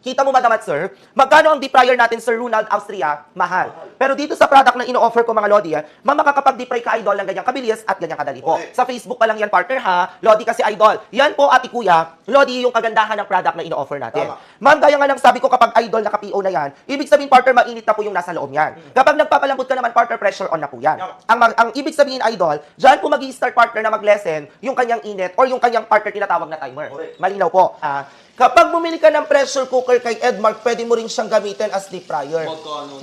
Kita mo, madam at sir, magkano ang deep fryer natin, Sir Ronald Austria? Mahal. Pero dito sa product na ino-offer ko, mga Lodi, ma'am, makakapag-deep fry ka, idol, ng ganyang kabilis at ganyang kadali po. Sa Facebook pa lang yan, partner, ha? Lodi kasi, idol. Yan po, ati kuya, Lodi, yung kagandahan ng product na ino-offer natin. Ma'am, gaya nga lang sabi ko, kapag idol, naka-PO na yan, ibig sabihin, partner, mainit na po yung nasa loob yan. Kapag nagpapalambot ka naman, partner, pressure on na po yan. Ang ibig sabihin, idol, dyan po mag-i-start, partner, na mag-lessen yung kanyang init or yung kanyang partner tinatawag na timer. Malinaw po. Kapag bumili ka ng pressure cooker kay Edmark, pwede mo rin siyang gamitin as deep fryer.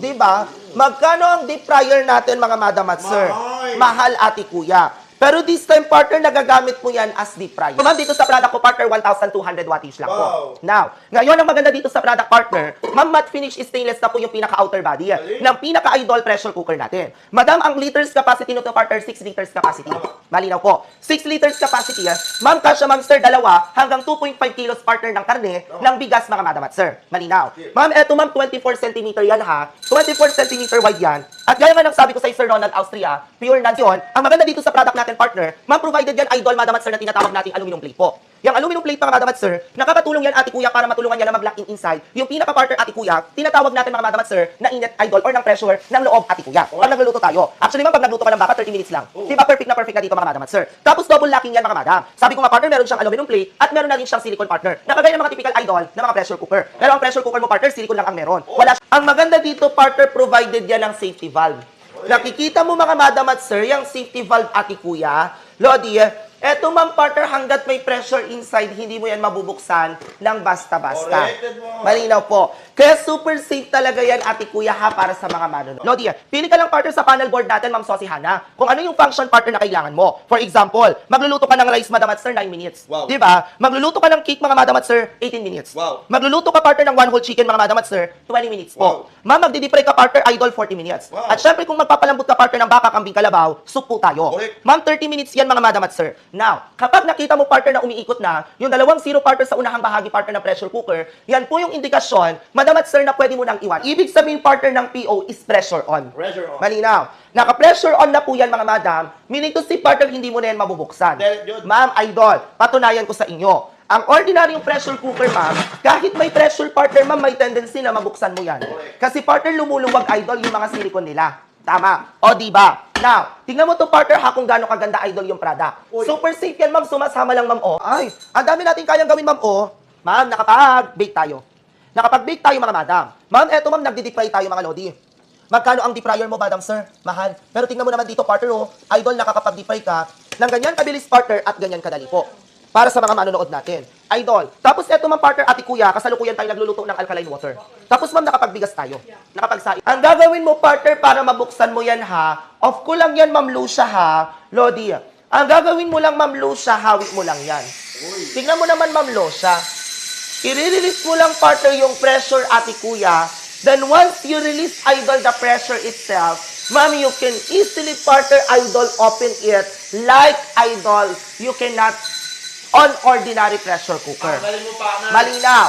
Diba? Magkano ang deep fryer natin, mga madam at sir? Mahal, ati kuya. Pero this time, partner, nagagamit mo yan as deep fryer. Ma'am, dito sa product ko, partner, 1,200 wattage lang po. Now, ngayon, ang maganda dito sa product, partner, ma'am, matte finish stainless na po yung pinaka-outer body ng pinaka-idol pressure cooker natin. Madam, ang liters capacity nito, partner, 6 liters capacity. Malinaw po. 6 liters capacity, ma'am, kasya, ma'am, sir, dalawa hanggang 2.5 kilos, partner, ng karne, ng bigas, mga madam at sir. Malinaw. Ma'am, eto, ma'am, 24 cm yan, ha? 24 cm wide yan. At gaya nga ng sabi ko sa Sir Ronald Austria, pure none yun. Ang maganda dito sa product natin, partner, ma'am, provided yan, idol, madam at sir, na tinatawag nating aluminum plate po. Yung aluminum plate, mga madam at sir, nakakatulong yan, ati kuya, para matulungan yan na mag-lock in inside. Yung pinaka-partner, ati kuya, tinatawag natin, mga madam at sir, na init, idol, or ng pressure ng loob, ati kuya. Pag nagluluto tayo. Actually, ma'am, pag nagluto ka ng baka, 30 minutes lang. Diba, perfect na perfect na dito, mga madam at sir. Tapos, double locking yan, mga madam. Sabi ko nga, partner, meron siyang aluminum plate at meron na rin siyang silicone, partner. Nakagaya ng mga typical idol na mga pressure cooker. Pero ang pressure cooker mo, partner, silicone lang ang meron. Wala. Ang maganda dito, partner, provided yan ng safety valve. Nakikita mo, mga madam at sir, yung safety valve, ati kuya, Lodi, eto, ma'am, partner, hanggat may pressure inside, hindi mo yan mabubuksan ng basta-basta. Malinaw po. Kaya super safe talaga yan, ati kuya, ha, para sa mga manonood. Lodi, pili ka lang, partner, sa panel board natin, ma'am Sosihana, kung ano yung function, partner, na kailangan mo. For example, magluluto ka ng rice, madam at sir, 9 minutes. Wow. Diba? Magluluto ka ng cake, mga madam at sir, 18 minutes. Wow. Magluluto ka, partner, ng one whole chicken, mga madam at sir, 20 minutes po. Wow. Ma'am, magdi-deep fry ka, partner, idol, 40 minutes. Wow. At syempre, kung magpapalambot ka, partner, ng baka, kambing, kalabaw, soup po tayo. Correct. Ma'am, 30 minutes yan, mga madam at sir. Now, kapag nakita mo, partner, na umiikot na, yung 2 zero, partner, sa unahang bahagi, partner, ng pressure cooker, yan po yung indikasyon, madam at sir, na pwede mo nang iwan. Ibig sabihin, partner, ng PO is pressure on. Pressure on. Malinaw. Naka-pressure on na po yan, mga madam, meaning to say, partner, hindi mo na yan mabubuksan. Ma'am, idol, patunayan ko sa inyo. Ang ordinaryong pressure cooker, ma'am, kahit may pressure, partner, ma'am, may tendency na mabuksan mo yan. Kasi, partner, lumuluwag, idol, yung mga silicone nila. Tama. O, diba? Now, tingnan mo to, partner, ha, kung gaano kaganda, idol, yung product. Super safe yan, ma'am. Sumasama lang, ma'am, o. Ay, ang dami natin kayang gawin, ma'am, o. Ma'am, nakapag-bake tayo. Nakapag-bake tayo, mga madam. Ma'am, eto, ma'am, nagdi-deep fry tayo, mga lodi. Magkano ang deep fryer mo, madam, sir? Mahal. Pero tingnan mo naman dito, partner, o. Idol, nakakapag-deep fry ka ng ganyan kabilis, partner, at ganyan kadali po. Para sa mga manonood natin. Idol. Tapos eto, ma'am, partner, ati kuya, kasalukuyan tayo nagluluto ng alkaline water. Tapos, ma'am, nakapagbigas tayo. Nakapagsain. Ang gagawin mo, partner, para mabuksan mo yan, ha, off ko lang yan, ma'am Lucia, ha, Lodi. Ang gagawin mo lang, ma'am Lucia, hawik mo lang yan. Tingnan mo naman, ma'am Lucia. I-release mo lang, partner, yung pressure, ati kuya. Then, once you release, idol, the pressure itself, ma'am, you can easily, partner, idol, open it like, idol, you cannot on ordinary pressure cooker. Malinaw.